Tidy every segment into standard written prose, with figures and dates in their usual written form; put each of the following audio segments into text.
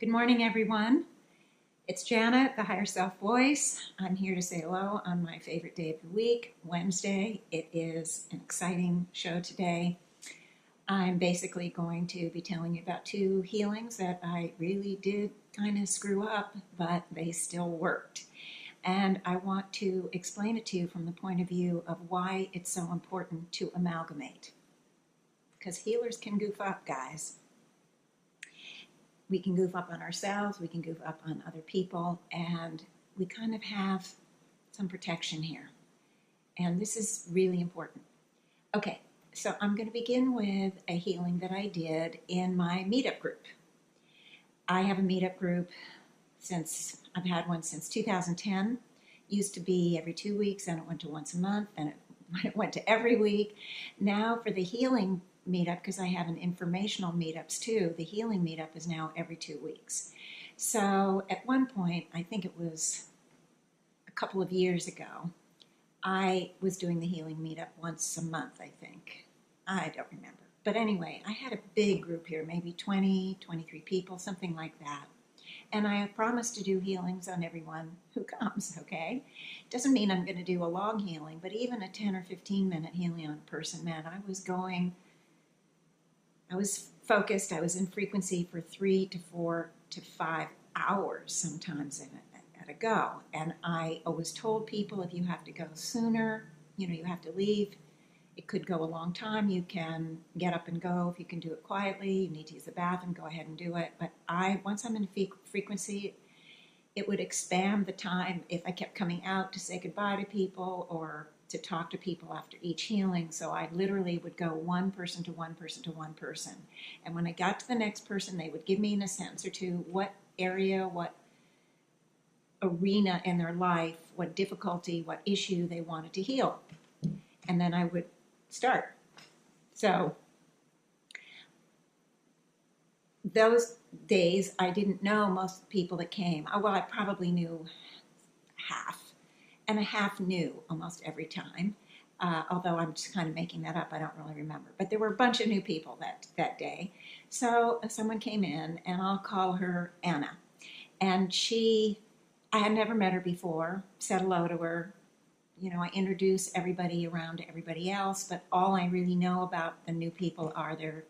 Good morning, everyone. It's Janet, the Higher Self voice. I'm here to say hello on my favorite day of the week, Wednesday. It is an exciting show today. I'm basically going to be telling you about two healings that I really did kind of screw up, but they still worked. And I want to explain it to you from the point of view of why it's so important to amalgamate. Because healers can goof up, guys. We can goof up on ourselves, we can goof up on other people, and we kind of have some protection here. And this is really important. Okay, so I'm going to begin with a healing that I did in my meetup group. I have a meetup group I've had one since 2010. Used to be every 2 weeks, then it went to once a month, then it went to every week. Now for the healing meetup, because I have an informational meetups too, the healing meetup is now every 2 weeks. So at one point, I think it was a couple of years ago, I was doing the healing meetup once a month, I think. I don't remember. But anyway, I had a big group here, maybe 20, 23 people, something like that. And I have promised to do healings on everyone who comes, okay? Doesn't mean I'm going to do a long healing, but even a 10 or 15 minute healing on a person, man, I was focused, I was in frequency for 3 to 4 to 5 hours sometimes at a go. And I always told people if you have to go sooner, you have to leave. It could go a long time. You can get up and go. If you can do it quietly, you need to use the bathroom, go ahead and do it. But once I'm in frequency, it would expand the time if I kept coming out to say goodbye to people or to talk to people after each healing. So I literally would go one person to one person to one person. And when I got to the next person, they would give me in a sentence or two what area, what arena in their life, what difficulty, what issue they wanted to heal. And then I would start. So those days, I didn't know most of the people that came. Well, I probably knew half, and a half knew almost every time. Although I'm just kind of making that up, I don't really remember. But there were a bunch of new people that day. So someone came in, and I'll call her Anna. And I had never met her before, said hello to her. I introduce everybody around to everybody else, but all I really know about the new people are their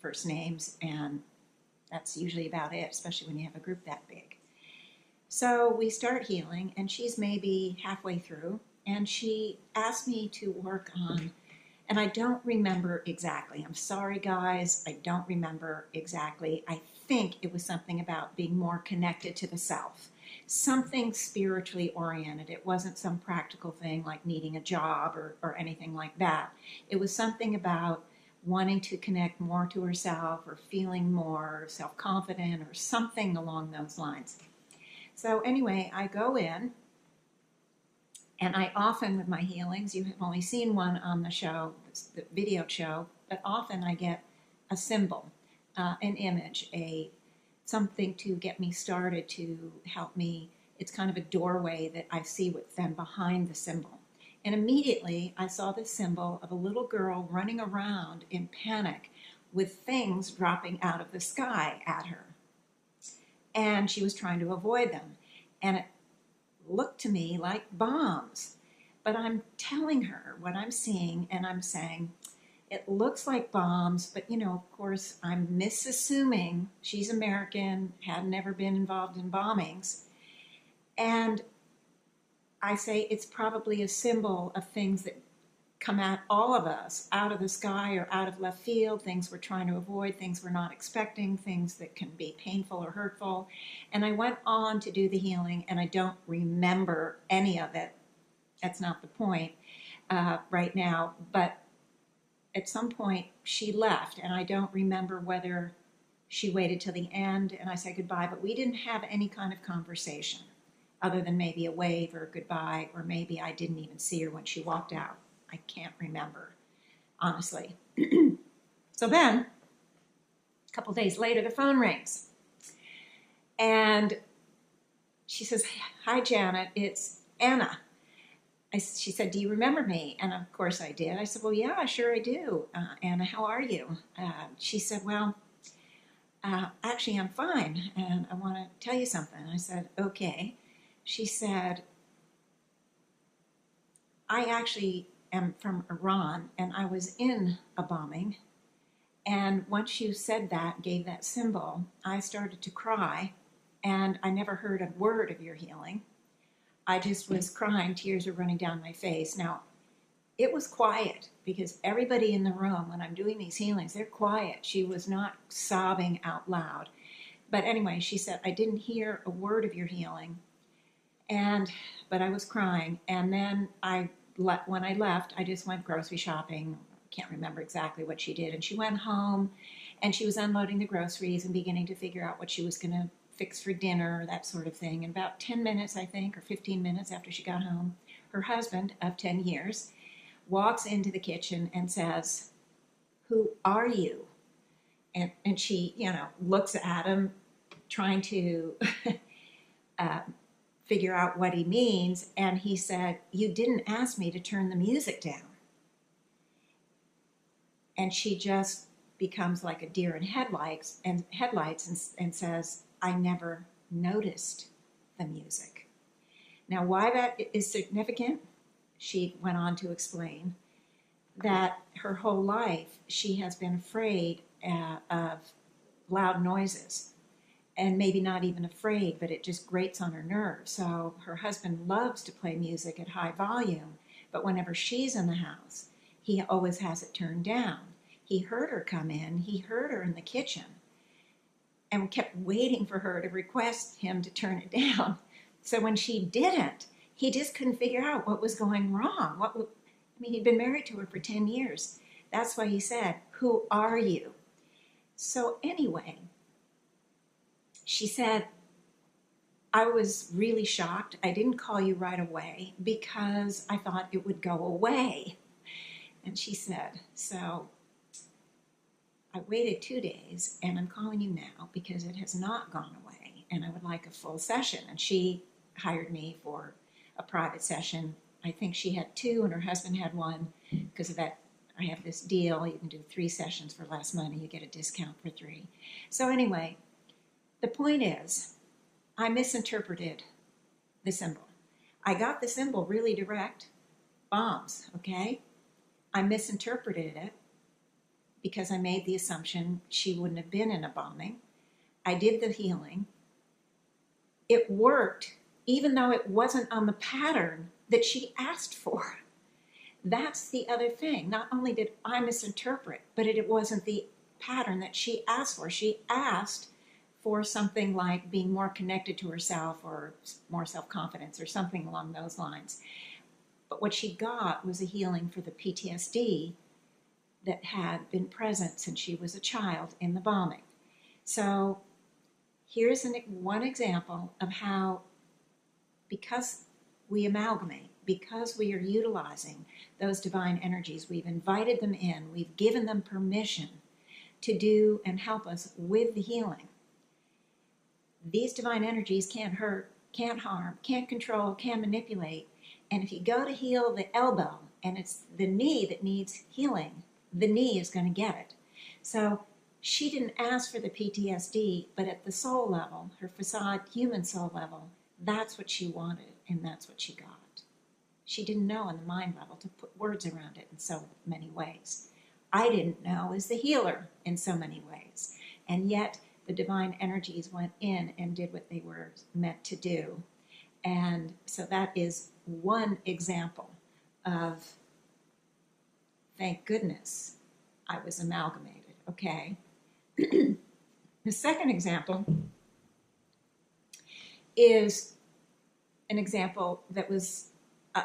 first names, and that's usually about it, especially when you have a group that big. So we start healing, and she's maybe halfway through, and she asked me to work on, and I don't remember exactly. I'm sorry, guys, I don't remember exactly. I think it was something about being more connected to the self. Something spiritually oriented. It wasn't some practical thing like needing a job or anything like that. It was something about wanting to connect more to herself or feeling more self-confident or something along those lines. So anyway, I go in, and I often, with my healings, you have only seen one on the show, the video show, but often I get a symbol, an image, something to get me started, to help me. It's kind of a doorway that I see what's then behind the symbol. And immediately I saw this symbol of a little girl running around in panic with things dropping out of the sky at her. And she was trying to avoid them. And it looked to me like bombs. But I'm telling her what I'm seeing, and I'm saying, it looks like bombs, but of course, I'm misassuming she's American, had never been involved in bombings. And I say it's probably a symbol of things that come at all of us out of the sky or out of left field, things we're trying to avoid, things we're not expecting, things that can be painful or hurtful. And I went on to do the healing, and I don't remember any of it. That's not the point right now, but at some point she left, and I don't remember whether she waited till the end and I said goodbye, but we didn't have any kind of conversation other than maybe a wave or a goodbye, or maybe I didn't even see her when she walked out. I can't remember, honestly. So then, a couple days later, the phone rings, and she says, "Hi, Janet, it's Anna." She said, "Do you remember me?" And of course I did. I said, "Well, yeah, sure I do. Anna, how are you?" She said, "Well, actually, I'm fine, and I want to tell you something. I said, okay. She said, I actually am from Iran, and I was in a bombing. And once you said that, gave that symbol, I started to cry, and I never heard a word of your healing. I just was crying, tears were running down my face. Now, it was quiet because everybody in the room, when I'm doing these healings, they're quiet. She was not sobbing out loud. But anyway, she said, I didn't hear a word of your healing, but I was crying. And then when I left, I just went grocery shopping. I can't remember exactly what she did. And she went home, and she was unloading the groceries and beginning to figure out what she was going to fix for dinner, that sort of thing. And about 10 minutes, I think, or 15 minutes after she got home, her husband of 10 years walks into the kitchen and says, who are you? And she, looks at him, trying to figure out what he means. And he said, you didn't ask me to turn the music down. And she just becomes like a deer in headlights and says, I never noticed the music. Now, why that is significant, she went on to explain that her whole life she has been afraid of loud noises, and maybe not even afraid, but it just grates on her nerves. So her husband loves to play music at high volume, but whenever she's in the house, he always has it turned down. He heard her come in, he heard her in the kitchen, and kept waiting for her to request him to turn it down. So when she didn't, he just couldn't figure out what was going wrong. He'd been married to her for 10 years. That's why he said, who are you? So anyway, she said, I was really shocked. I didn't call you right away because I thought it would go away. And she said, so I waited 2 days, and I'm calling you now because it has not gone away, and I would like a full session. And she hired me for a private session. I think she had 2 and her husband had 1. Because of that, I have this deal. You can do 3 sessions for less money. You get a discount for 3. So anyway, the point is, I misinterpreted the symbol. I got the symbol really direct, bombs, okay? I misinterpreted it because I made the assumption she wouldn't have been in a bombing. I did the healing. It worked, even though it wasn't on the pattern that she asked for. That's the other thing. Not only did I misinterpret, but it wasn't the pattern that she asked for. She asked for something like being more connected to herself or more self-confidence or something along those lines. But what she got was a healing for the PTSD that had been present since she was a child in the bombing. So here's one example of how, because we amalgamate, because we are utilizing those divine energies, we've invited them in, we've given them permission to do and help us with the healing. These divine energies can't hurt, can't harm, can't control, can't manipulate. And if you go to heal the elbow and it's the knee that needs healing, the knee is going to get it. So she didn't ask for the PTSD, but at the soul level, her facade human soul level, that's what she wanted, and that's what she got. She didn't know on the mind level to put words around it in so many ways. I didn't know as the healer in so many ways. And yet the divine energies went in and did what they were meant to do. And so that is one example of, thank goodness, I was amalgamated, okay? The second example is an example that was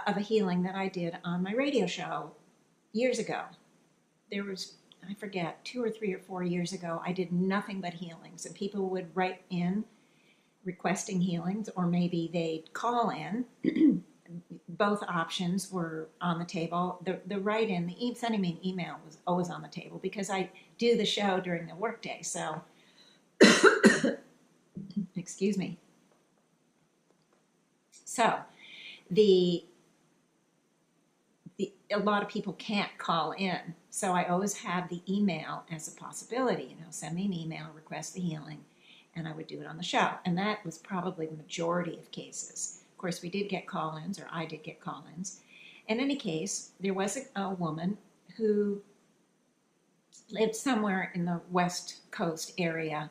of a healing that I did on my radio show years ago. There was, I forget, 2 or 3 or 4 years ago, I did nothing but healings. And people would write in requesting healings, or maybe they'd call in. Both options were on the table. The write-in, sending me an email was always on the table because I do the show during the workday. So, excuse me. So, a lot of people can't call in. So I always have the email as a possibility. Send me an email, request the healing. and I would do it on the show. And that was probably the majority of cases. Of course, we did get call-ins, or I did get call-ins. In any case, there was a woman who lived somewhere in the West Coast area.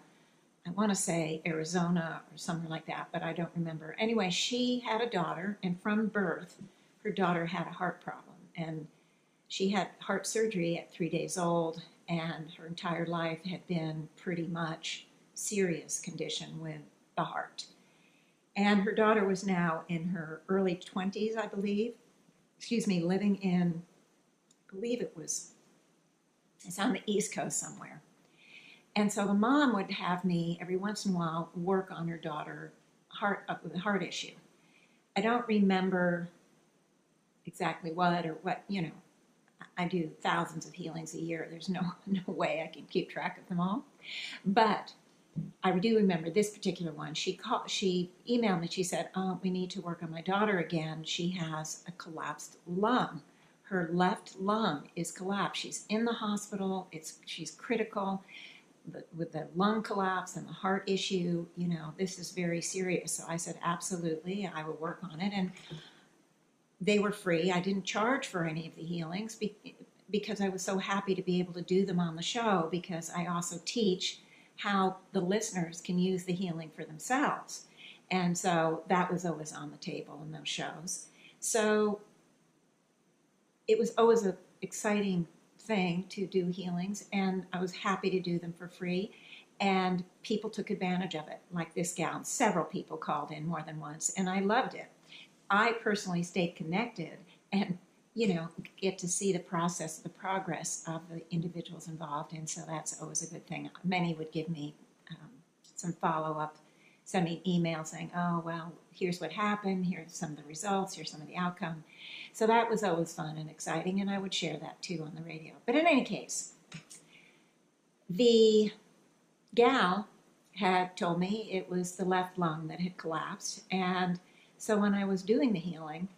I want to say Arizona or somewhere like that, but I don't remember. Anyway, she had a daughter, and from birth, her daughter had a heart problem. And she had heart surgery at 3 days old, and her entire life had been pretty much serious condition with the heart. And her daughter was now in her early 20s, I believe. Living in, I believe it's on the East Coast somewhere. And so the mom would have me every once in a while work on her daughter with a heart issue. I don't remember exactly what or what, I do thousands of healings a year. There's no way I can keep track of them all. But I do remember this particular one. She emailed me. She said, "Oh, we need to work on my daughter again. She has a collapsed lung. Her left lung is collapsed. She's in the hospital. She's critical with the lung collapse and the heart issue. This is very serious." So I said, "Absolutely, I will work on it." And they were free. I didn't charge for any of the healings because I was so happy to be able to do them on the show, because I also teach how the listeners can use the healing for themselves. And so that was always on the table in those shows. So it was always an exciting thing to do healings, and I was happy to do them for free. And people took advantage of it, like this gal. Several people called in more than once, and I loved it. I personally stayed connected and, get to see the process, the progress of the individuals involved. And so that's always a good thing. Many would give me some follow-up, send me an email saying, "Oh, well, here's what happened. Here's some of the results. Here's some of the outcome." So that was always fun and exciting, and I would share that too on the radio. But in any case, the gal had told me it was the left lung that had collapsed. And so when I was doing the healing,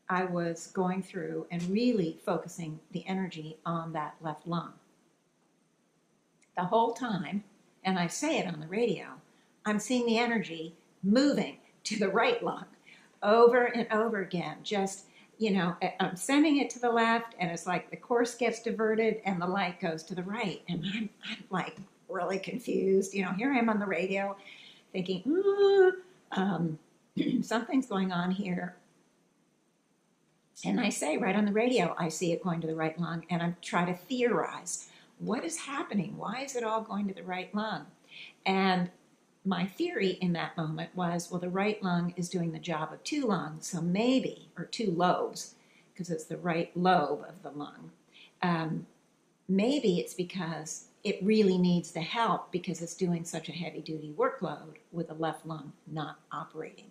I was going through and really focusing the energy on that left lung. The whole time, and I say it on the radio, I'm seeing the energy moving to the right lung over and over again. Just, I'm sending it to the left, and it's like the course gets diverted and the light goes to the right. And I'm like really confused. Here I am on the radio thinking, something's going on here. And I say right on the radio, I see it going to the right lung, and I'm trying to theorize, what is happening? Why is it all going to the right lung? And my theory in that moment was, well, the right lung is doing the job of two lungs, so maybe, or two lobes, because it's the right lobe of the lung. Maybe it's because it really needs the help because it's doing such a heavy-duty workload with the left lung not operating.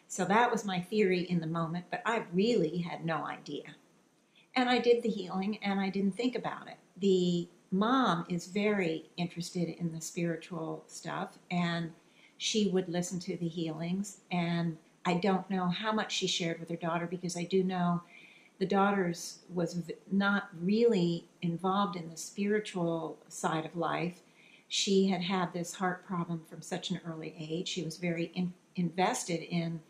So that was my theory in the moment, but I really had no idea. And I did the healing, and I didn't think about it. The mom is very interested in the spiritual stuff, and she would listen to the healings. And I don't know how much she shared with her daughter, because I do know the daughter's was not really involved in the spiritual side of life. She had had this heart problem from such an early age. She was very invested in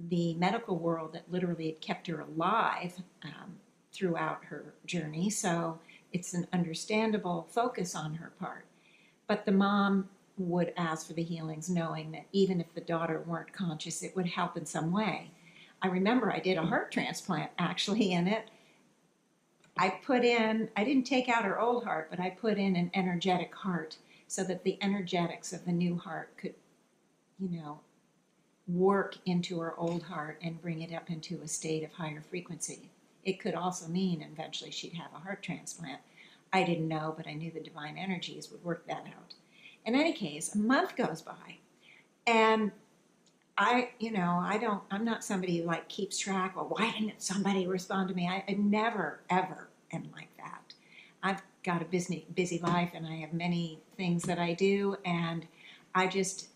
the medical world that literally had kept her alive throughout her journey. So it's an understandable focus on her part. But the mom would ask for the healings, knowing that even if the daughter weren't conscious, it would help in some way. I remember I did a heart transplant actually in it. I didn't take out her old heart, but I put in an energetic heart so that the energetics of the new heart could, work into her old heart and bring it up into a state of higher frequency. It could also mean eventually she'd have a heart transplant. I didn't know, but I knew the divine energies would work that out. In any case, a month goes by, and I'm not somebody who keeps track, well, why didn't somebody respond to me? I never, ever am like that. I've got a busy life, and I have many things that I do, and I just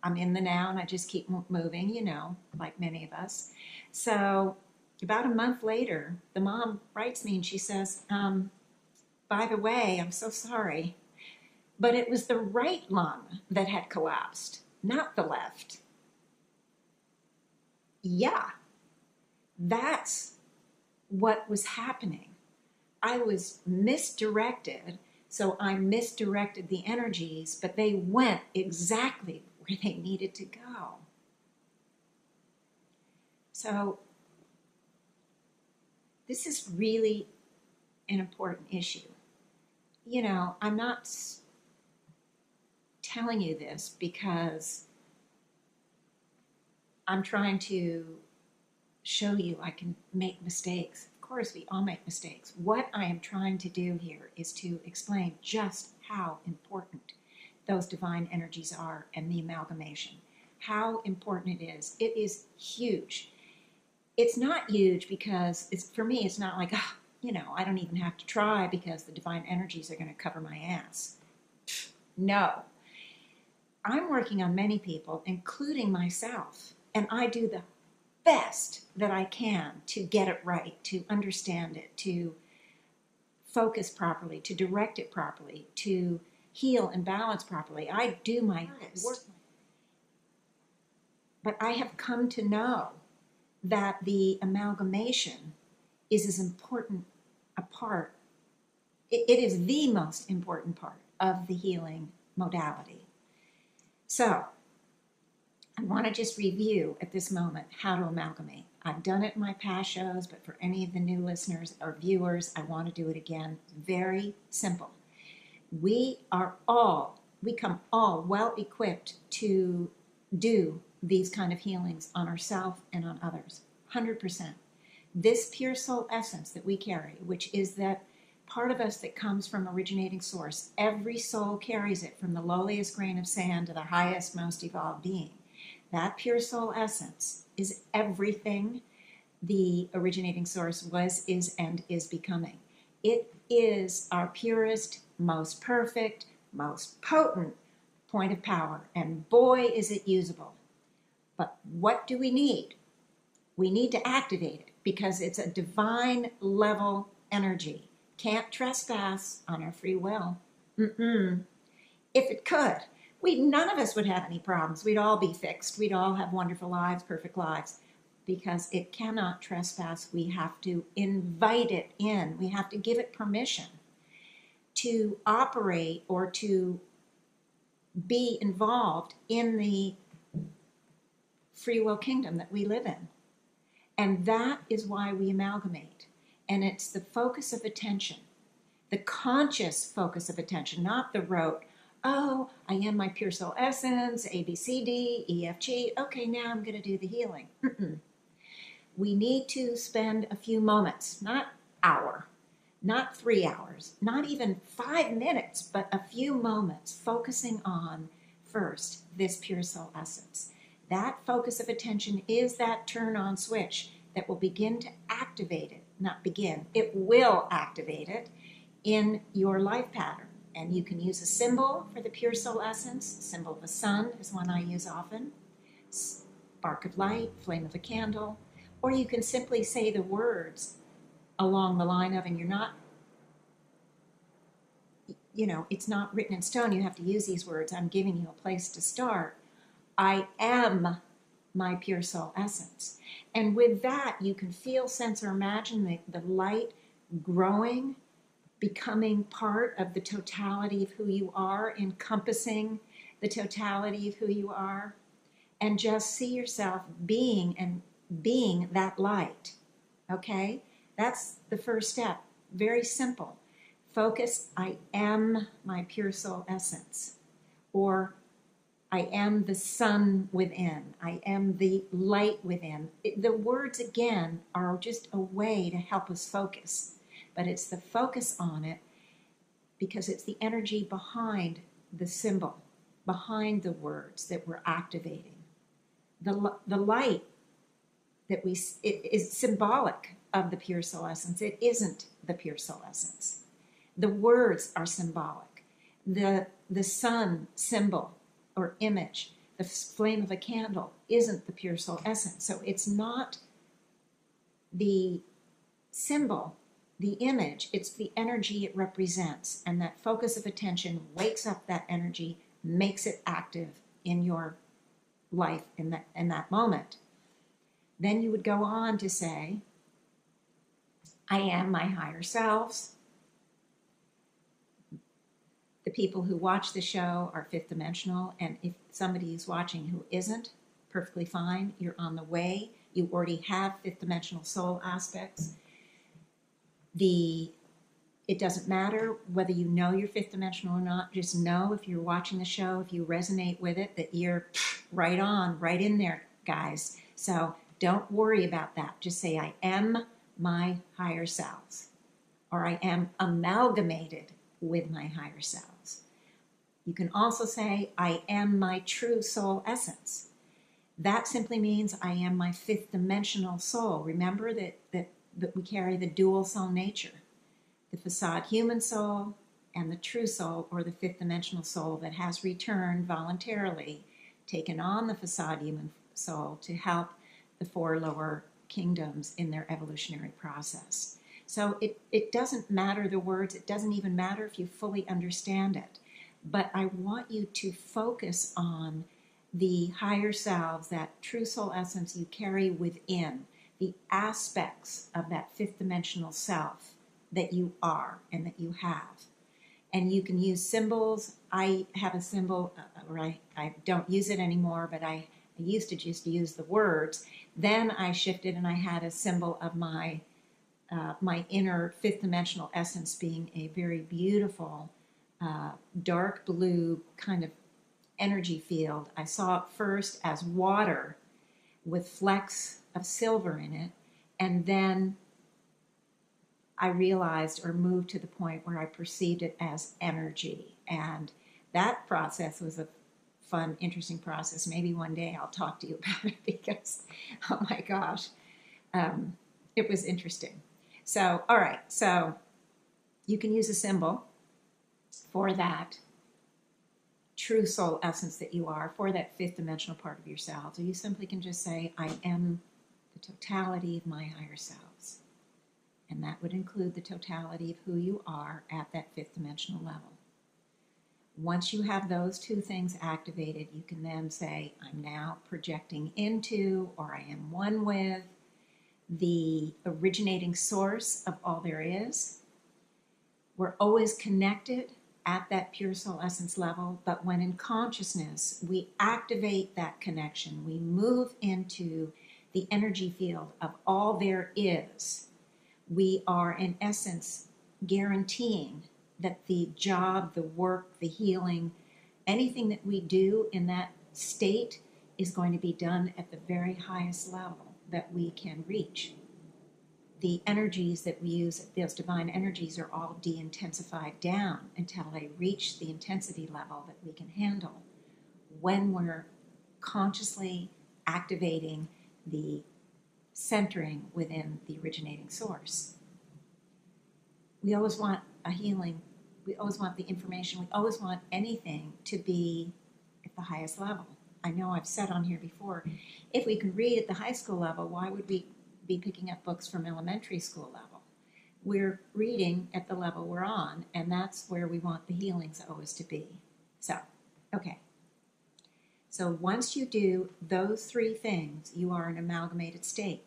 I'm in the now, and I just keep moving, like many of us. So about a month later, the mom writes me, and she says, by the way, I'm so sorry. but it was the right lung that had collapsed, not the left. Yeah, that's what was happening. I was misdirected, so I misdirected the energies, but they went exactly where they needed to go. So this is really an important issue. You know, I'm not telling you this because I'm trying to show you I can make mistakes. Of course, we all make mistakes. What I am trying to do here is to explain just how important those divine energies are and the amalgamation. How important it is. It is huge. It's not huge because for me, it's not like, oh, you know, I don't even have to try because the divine energies are going to cover my ass. No. I'm working on many people, including myself, and I do the best that I can to get it right, to understand it, to focus properly, to direct it properly, to heal and balance properly. I do my best. But I have come to know that the amalgamation is as important a part. It is the most important part of the healing modality. So, I want to just review at this moment how to amalgamate. I've done it in my past shows, but for any of the new listeners or viewers, I want to do it again. Very simple. We come all well equipped to do these kind of healings on ourselves and on others. 100%. This pure soul essence that we carry, which is that part of us that comes from originating source, every soul carries it from the lowliest grain of sand to the highest, most evolved being. That pure soul essence is everything the originating source was, is, and is becoming. It is our purest, most perfect, most potent point of power, and boy, is it usable. But what do we need? We need to activate it because it's a divine level energy. Can't trespass on our free will. If it could, none of us would have any problems. We'd all be fixed. We'd all have wonderful lives, perfect lives. Because it cannot trespass, we have to invite it in. We have to give it permission to operate or to be involved in the free will kingdom that we live in. And that is why we amalgamate. And it's the focus of attention, the conscious focus of attention, not the rote, oh, I am my pure soul essence, A, B, C, D, E, F, G. Okay, now I'm going to do the healing. We need to spend a few moments, not hour, not 3 hours, not even 5 minutes, but a few moments focusing on first this pure soul essence. That focus of attention is that turn on switch that will begin to activate it, not begin, it will activate it in your life pattern. And you can use a symbol for the pure soul essence. Symbol of a sun is one I use often. Spark of light, flame of a candle. Or you can simply say the words along the line of, and you're not, it's not written in stone. You have to use these words. I'm giving you a place to start. I am my pure soul essence. And with that, you can feel, sense, or imagine the light growing, becoming part of the totality of who you are, encompassing the totality of who you are, and just see yourself being that light. Okay? That's the first step. Very simple. Focus, I am my pure soul essence. Or I am the sun within. I am the light within. The words, again, are just a way to help us focus. But it's the focus on it because it's the energy behind the symbol, behind the words that we're activating. The light that it is symbolic of the pure soul essence. It isn't the pure soul essence. The words are symbolic. The sun symbol or image, the flame of a candle, isn't the pure soul essence. So it's not the symbol the image, it's the energy it represents, and that focus of attention wakes up that energy, makes it active in your life in that moment. Then you would go on to say, I am my higher selves. The people who watch the show are fifth dimensional, and if somebody is watching who isn't, perfectly fine. You're on the way. You already have fifth dimensional soul aspects. It doesn't matter whether you know you're fifth dimensional or not. Just know if you're watching the show, if you resonate with it, that you're right on, right in there, guys. So don't worry about that. Just say, I am my higher selves, or I am amalgamated with my higher selves. You can also say, I am my true soul essence. That simply means I am my fifth dimensional soul. Remember that we carry the dual soul nature, the facade human soul and the true soul, or the fifth dimensional soul that has returned voluntarily, taken on the facade human soul to help the four lower kingdoms in their evolutionary process. So it doesn't matter the words, it doesn't even matter if you fully understand it. But I want you to focus on the higher selves, that true soul essence you carry within, the aspects of that fifth dimensional self that you are and that you have. And you can use symbols. I have a symbol, I don't use it anymore, but I used to just use the words. Then I shifted and I had a symbol of my inner fifth dimensional essence being a very beautiful, dark blue kind of energy field. I saw it first as water with flecks of silver in it, and then I realized or moved to the point where I perceived it as energy. And that process was a fun, interesting process. Maybe one day I'll talk to you about it because, oh my gosh, it was interesting. So, all right, so you can use a symbol for that true soul essence that you are, for that fifth dimensional part of yourself. So you simply can just say, I am the totality of my higher selves. And that would include the totality of who you are at that fifth dimensional level. Once you have those two things activated, you can then say, I'm now projecting into, or I am one with, the originating source of all there is. We're always connected at that pure soul essence level, but when in consciousness, we activate that connection, we move into the energy field of all there is, we are in essence guaranteeing that the job, the work, the healing, anything that we do in that state is going to be done at the very highest level that we can reach. The energies that we use, those divine energies, are all de-intensified down until they reach the intensity level that we can handle when we're consciously activating the centering within the originating source. We always want a healing. We always want the information. We always want anything to be at the highest level. I know I've said on here before, if we can read at the high school level, why would we be picking up books from elementary school level? We're reading at the level we're on, and that's where we want the healings always to be. So, okay. So once you do those three things, you are in an amalgamated state.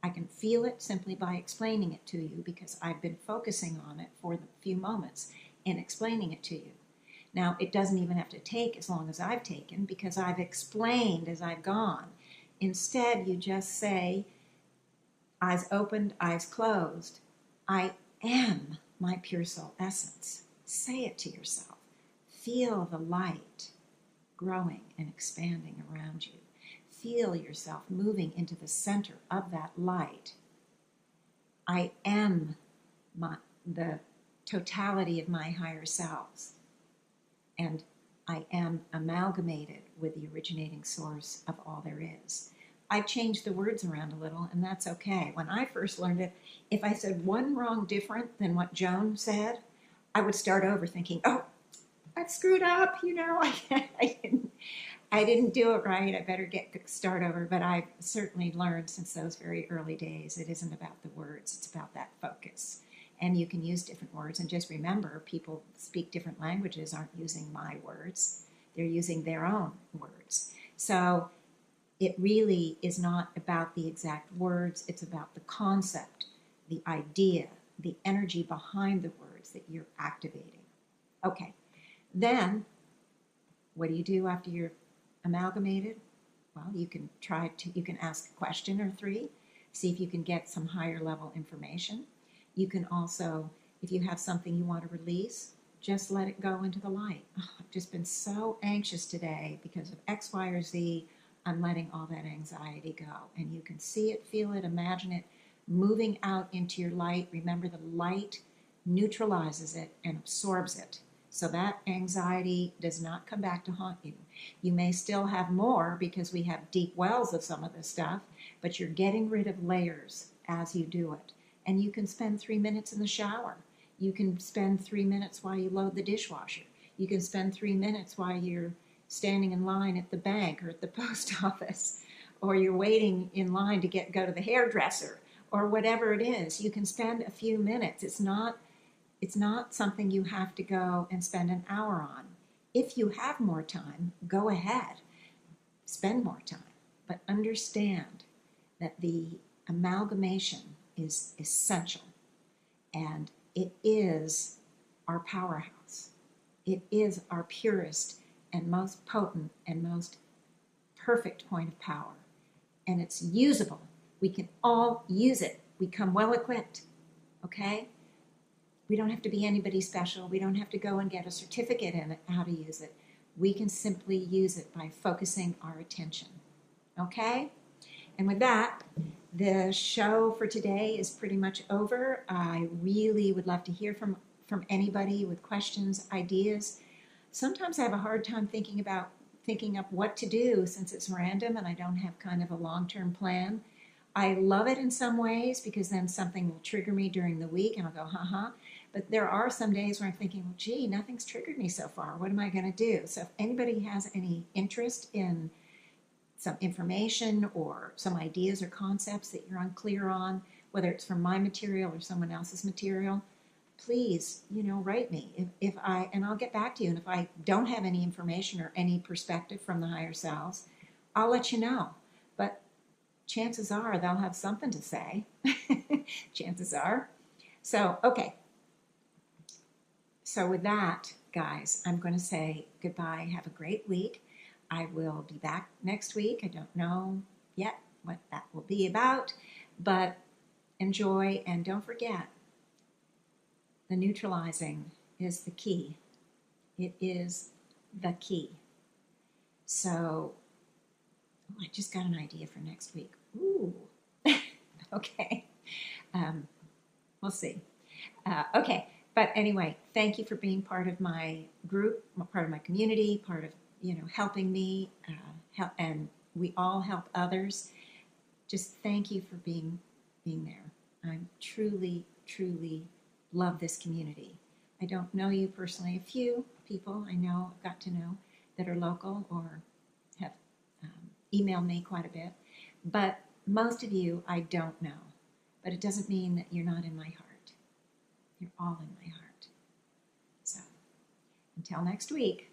I can feel it simply by explaining it to you because I've been focusing on it for the few moments in explaining it to you. Now, it doesn't even have to take as long as I've taken because I've explained as I've gone. Instead, you just say, eyes opened, eyes closed, I am my pure soul essence. Say it to yourself. Feel the light growing and expanding around you. Feel yourself moving into the center of that light. I am the totality of my higher selves. And I am amalgamated with the originating source of all there is. I've changed the words around a little, and that's okay. When I first learned it, if I said one wrong different than what Joan said, I would start over thinking, oh, I've screwed up, I didn't do it right. I better start over. But I've certainly learned since those very early days, it isn't about the words. It's about that focus. And you can use different words. And just remember, people speak different languages aren't using my words. They're using their own words. So it really is not about the exact words. It's about the concept, the idea, the energy behind the words that you're activating. Okay. Then, what do you do after you're amalgamated? Well, you can ask a question or three, see if you can get some higher level information. You can also, if you have something you want to release, just let it go into the light. Oh, I've just been so anxious today because of X, Y, or Z. I'm letting all that anxiety go. And you can see it, feel it, imagine it moving out into your light. Remember, the light neutralizes it and absorbs it. So that anxiety does not come back to haunt you. You may still have more because we have deep wells of some of this stuff, but you're getting rid of layers as you do it. And you can spend 3 minutes in the shower. You can spend 3 minutes while you load the dishwasher. You can spend 3 minutes while you're standing in line at the bank or at the post office, or you're waiting in line to go to the hairdresser, or whatever it is. You can spend a few minutes. It's not something you have to go and spend an hour on. If you have more time, go ahead, spend more time. But understand that the amalgamation is essential, and it is our powerhouse. It is our purest and most potent and most perfect point of power. And it's usable. We can all use it. We come well equipped, okay? We don't have to be anybody special. We don't have to go and get a certificate in it, how to use it. We can simply use it by focusing our attention, okay? And with that, the show for today is pretty much over. I really would love to hear from anybody with questions, ideas. Sometimes I have a hard time thinking up what to do since it's random and I don't have kind of a long-term plan. I love it in some ways because then something will trigger me during the week and I'll go, ha. But there are some days where I'm thinking, well, gee, nothing's triggered me so far. What am I going to do? So if anybody has any interest in some information or some ideas or concepts that you're unclear on, whether it's from my material or someone else's material, please, write me. And I'll get back to you. And if I don't have any information or any perspective from the higher selves, I'll let you know. But chances are they'll have something to say. Chances are. So, okay. So with that, guys, I'm going to say goodbye. Have a great week. I will be back next week. I don't know yet what that will be about, but enjoy and don't forget, the neutralizing is the key. It is the key. So, I just got an idea for next week. Ooh. Okay. We'll see. Okay. But anyway, thank you for being part of my group, part of my community, part of, helping me, and we all help others. Just thank you for being there. I truly, truly love this community. I don't know you personally. A few people I know, I've got to know, that are local or have emailed me quite a bit. But most of you I don't know. But it doesn't mean that you're not in my heart. You're all in my heart. So, until next week.